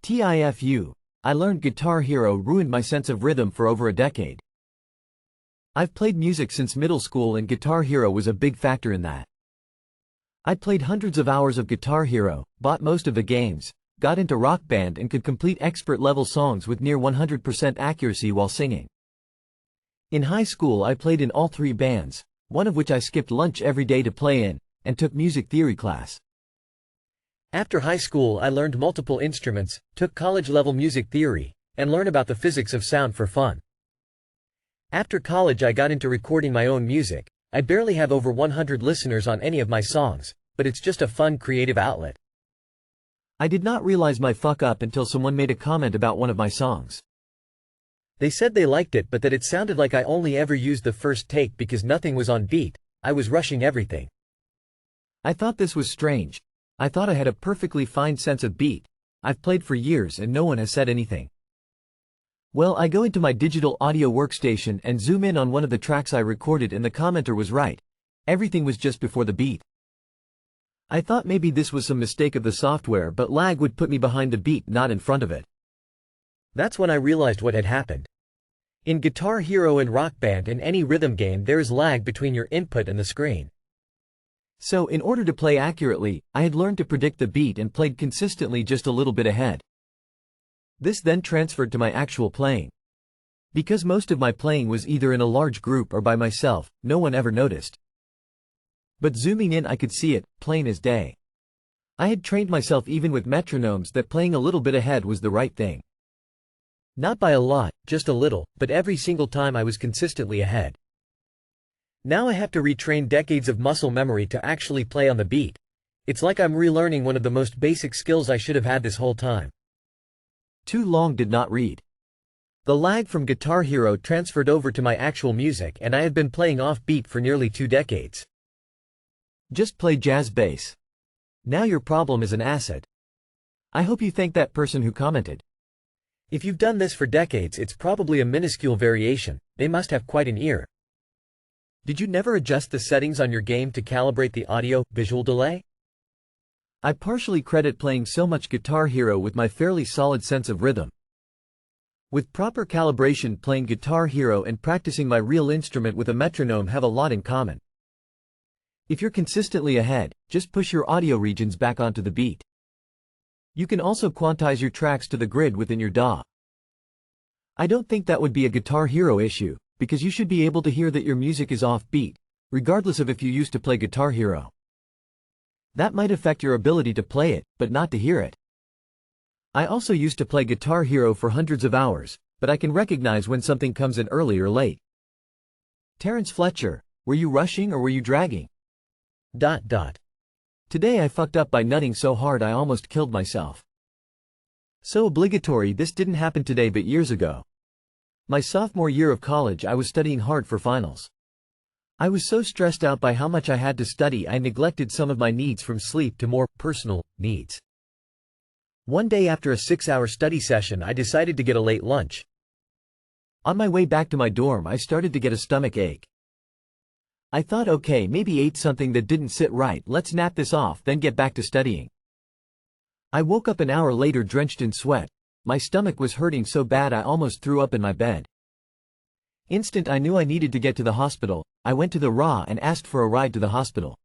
TIFU, I learned Guitar Hero ruined my sense of rhythm for over a decade. I've played music since middle school and Guitar Hero was a big factor in that. I played hundreds of hours of Guitar Hero, bought most of the games, got into Rock Band and could complete expert-level songs with near 100% accuracy while singing. In high school I played in all three bands, one of which I skipped lunch every day to play in, and took music theory class. After high school I learned multiple instruments, took college-level music theory, and learned about the physics of sound for fun. After college I got into recording my own music. I barely have over 100 listeners on any of my songs, but it's just a fun creative outlet. I did not realize my fuck up until someone made a comment about one of my songs. They said they liked it but that it sounded like I only ever used the first take because nothing was on beat, I was rushing everything. I thought this was strange. I thought I had a perfectly fine sense of beat. I've played for years and no one has said anything. Well, I go into my digital audio workstation and zoom in on one of the tracks I recorded and the commenter was right. Everything was just before the beat. I thought maybe this was some mistake of the software but lag would put me behind the beat, not in front of it. That's when I realized what had happened. In Guitar Hero and Rock Band and any rhythm game there is lag between your input and the screen. So in order to play accurately, I had learned to predict the beat and played consistently just a little bit ahead. This then transferred to my actual playing. Because most of my playing was either in a large group or by myself, no one ever noticed. But zooming in I could see it, plain as day. I had trained myself even with metronomes that playing a little bit ahead was the right thing. Not by a lot, just a little, but every single time I was consistently ahead. Now I have to retrain decades of muscle memory to actually play on the beat. It's like I'm relearning one of the most basic skills I should have had this whole time. Too long did not read. The lag from Guitar Hero transferred over to my actual music and I have been playing off beat for nearly 2 decades. Just play jazz bass. Now your problem is an asset. I hope you thank that person who commented. If you've done this for decades it's probably a minuscule variation, they must have quite an ear. Did you never adjust the settings on your game to calibrate the audio-visual delay? I partially credit playing so much Guitar Hero with my fairly solid sense of rhythm. With proper calibration, playing Guitar Hero and practicing my real instrument with a metronome have a lot in common. If you're consistently ahead, just push your audio regions back onto the beat. You can also quantize your tracks to the grid within your DAW. I don't think that would be a Guitar Hero issue, because you should be able to hear that your music is off beat, regardless of if you used to play Guitar Hero. That might affect your ability to play it, but not to hear it. I also used to play Guitar Hero for hundreds of hours, but I can recognize when something comes in early or late. Terrence Fletcher, were you rushing or were you dragging? Today I fucked up by nutting so hard I almost killed myself. So obligatory, this didn't happen today but years ago. My sophomore year of college I was studying hard for finals. I was so stressed out by how much I had to study I neglected some of my needs from sleep to more personal needs. One day after a 6-hour study session I decided to get a late lunch. On my way back to my dorm I started to get a stomach ache. I thought, okay, maybe ate something that didn't sit right, let's nap this off then get back to studying. I woke up an hour later drenched in sweat. My stomach was hurting so bad I almost threw up in my bed. Instant I knew I needed to get to the hospital. I went to the RA and asked for a ride to the hospital.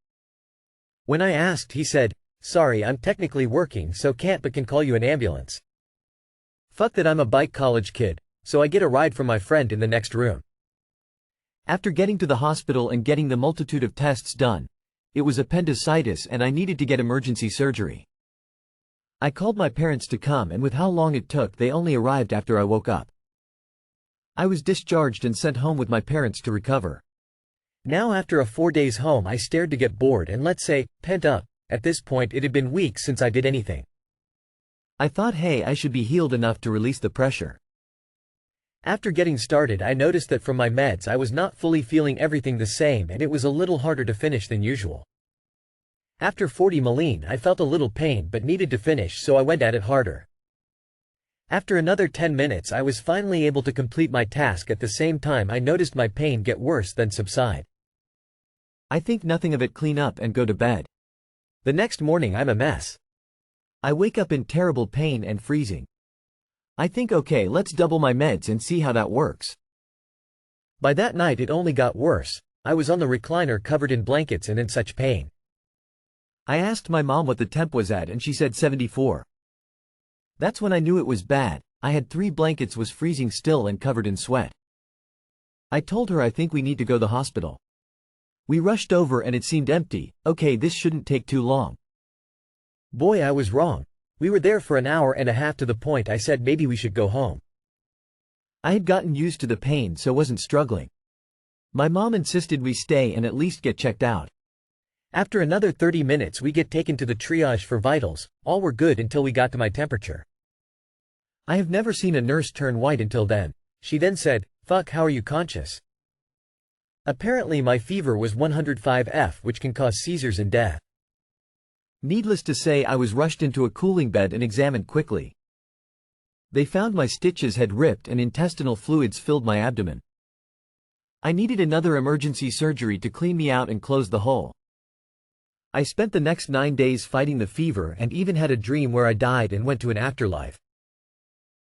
When I asked he said, "Sorry, I'm technically working so can't but can call you an ambulance." Fuck that, I'm a bike college kid, so I get a ride from my friend in the next room. After getting to the hospital and getting the multitude of tests done, it was appendicitis and I needed to get emergency surgery. I called my parents to come and with how long it took they only arrived after I woke up. I was discharged and sent home with my parents to recover. Now after a 4 days home I stared to get bored and let's say, pent up. At this point it had been weeks since I did anything. I thought, hey, I should be healed enough to release the pressure. After getting started I noticed that from my meds I was not fully feeling everything the same and it was a little harder to finish than usual. After 40 Maline I felt a little pain but needed to finish so I went at it harder. After another 10 minutes I was finally able to complete my task. At the same time I noticed my pain get worse then subside. I think nothing of it, clean up and go to bed. The next morning I'm a mess. I wake up in terrible pain and freezing. I think okay, let's double my meds and see how that works. By that night it only got worse. I was on the recliner covered in blankets and in such pain. I asked my mom what the temp was at and she said 74. That's when I knew it was bad. I had 3 blankets, was freezing still and covered in sweat. I told her I think we need to go to the hospital. We rushed over and it seemed empty. Okay, this shouldn't take too long. Boy, I was wrong. We were there for an hour and a half to the point I said maybe we should go home. I had gotten used to the pain so wasn't struggling. My mom insisted we stay and at least get checked out. After another 30 minutes we get taken to the triage for vitals. All were good until we got to my temperature. I have never seen a nurse turn white until then. She then said, "Fuck, how are you conscious?" Apparently my fever was 105F, which can cause seizures and death. Needless to say, I was rushed into a cooling bed and examined quickly. They found my stitches had ripped and intestinal fluids filled my abdomen. I needed another emergency surgery to clean me out and close the hole. I spent the next 9 days fighting the fever and even had a dream where I died and went to an afterlife.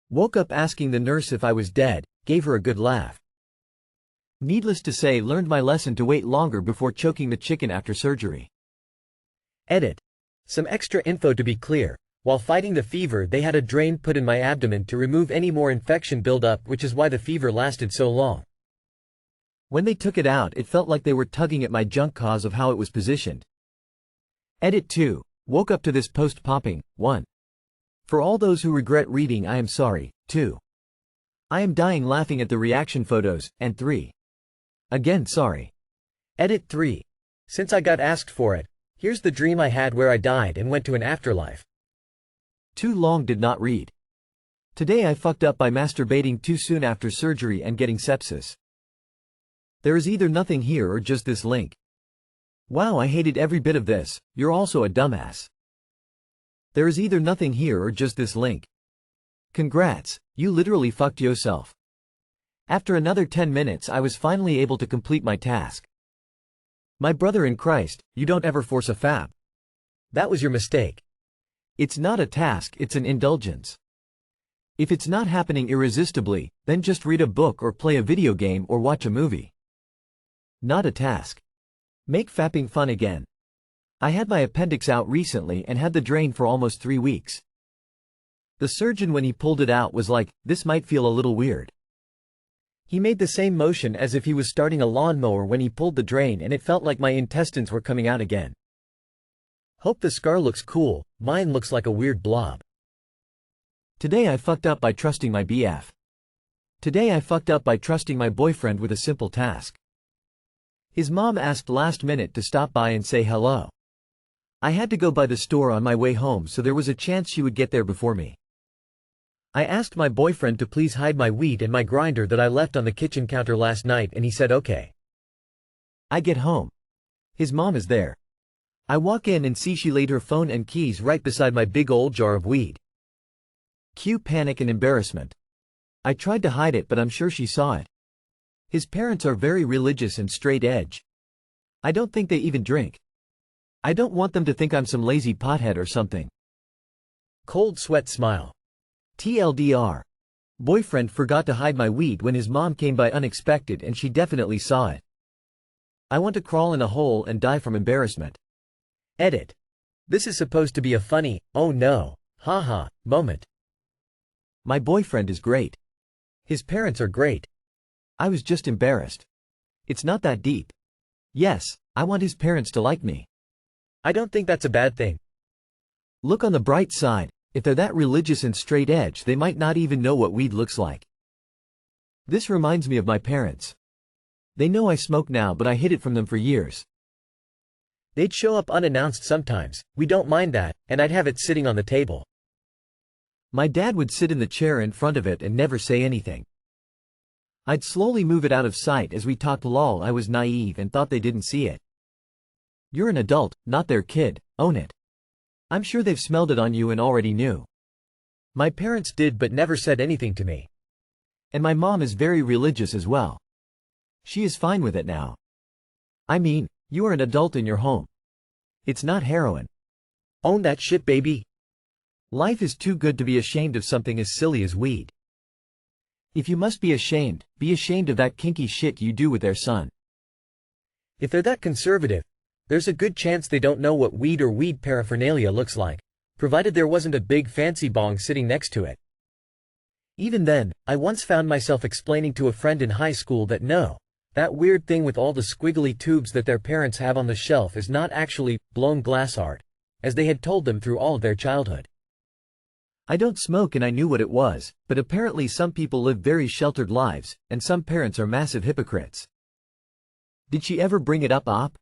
Woke up asking the nurse if I was dead, gave her a good laugh. Needless to say, learned my lesson to wait longer before choking the chicken after surgery. Edit. Some extra info to be clear. While fighting the fever they had a drain put in my abdomen to remove any more infection buildup, which is why the fever lasted so long. When they took it out it felt like they were tugging at my junk cause of how it was positioned. Edit 2. Woke up to this post popping. 1. For all those who regret reading, I am sorry. 2. I am dying laughing at the reaction photos. And 3. Again sorry. Edit 3. Since I got asked for it, here's the dream I had where I died and went to an afterlife. Too long, did not read. Today I fucked up by masturbating too soon after surgery and getting sepsis. There is either nothing here or just this link. Wow, I hated every bit of this. You're also a dumbass. There is either nothing here or just this link. Congrats, you literally fucked yourself. After another 10 minutes I was finally able to complete my task. My brother in Christ, you don't ever force a fap. That was your mistake. It's not a task, it's an indulgence. If it's not happening irresistibly, then just read a book or play a video game or watch a movie. Not a task. Make fapping fun again. I had my appendix out recently and had the drain for almost 3 weeks. The surgeon, when he pulled it out, was like, "This might feel a little weird." He made the same motion as if he was starting a lawnmower when he pulled the drain, and it felt like my intestines were coming out again. Hope the scar looks cool, mine looks like a weird blob. Today I fucked up by trusting my BF. Today I fucked up by trusting my boyfriend with a simple task. His mom asked last minute to stop by and say hello. I had to go by the store on my way home, so there was a chance she would get there before me. I asked my boyfriend to please hide my weed and my grinder that I left on the kitchen counter last night, and he said okay. I get home. His mom is there. I walk in and see she laid her phone and keys right beside my big old jar of weed. Cue panic and embarrassment. I tried to hide it, but I'm sure she saw it. His parents are very religious and straight edge. I don't think they even drink. I don't want them to think I'm some lazy pothead or something. Cold sweat smile. TLDR. Boyfriend forgot to hide my weed when his mom came by unexpected, and she definitely saw it. I want to crawl in a hole and die from embarrassment. Edit. This is supposed to be a funny, oh no, haha, moment. My boyfriend is great. His parents are great. I was just embarrassed. It's not that deep. Yes, I want his parents to like me. I don't think that's a bad thing. Look on the bright side. If they're that religious and straight edge, they might not even know what weed looks like. This reminds me of my parents. They know I smoke now, but I hid it from them for years. They'd show up unannounced sometimes, we don't mind that, and I'd have it sitting on the table. My dad would sit in the chair in front of it and never say anything. I'd slowly move it out of sight as we talked. Lol, I was naive and thought they didn't see it. You're an adult, not their kid, own it. I'm sure they've smelled it on you and already knew. My parents did, but never said anything to me. And my mom is very religious as well. She is fine with it now. I mean, you are an adult in your home. It's not heroin. Own that shit, baby. Life is too good to be ashamed of something as silly as weed. If you must be ashamed of that kinky shit you do with their son. If they're that conservative, there's a good chance they don't know what weed or weed paraphernalia looks like, provided there wasn't a big fancy bong sitting next to it. Even then, I once found myself explaining to a friend in high school that no, that weird thing with all the squiggly tubes that their parents have on the shelf is not actually blown glass art, as they had told them through all of their childhood. I don't smoke and I knew what it was, but apparently some people live very sheltered lives, and some parents are massive hypocrites. Did she ever bring it up, Op?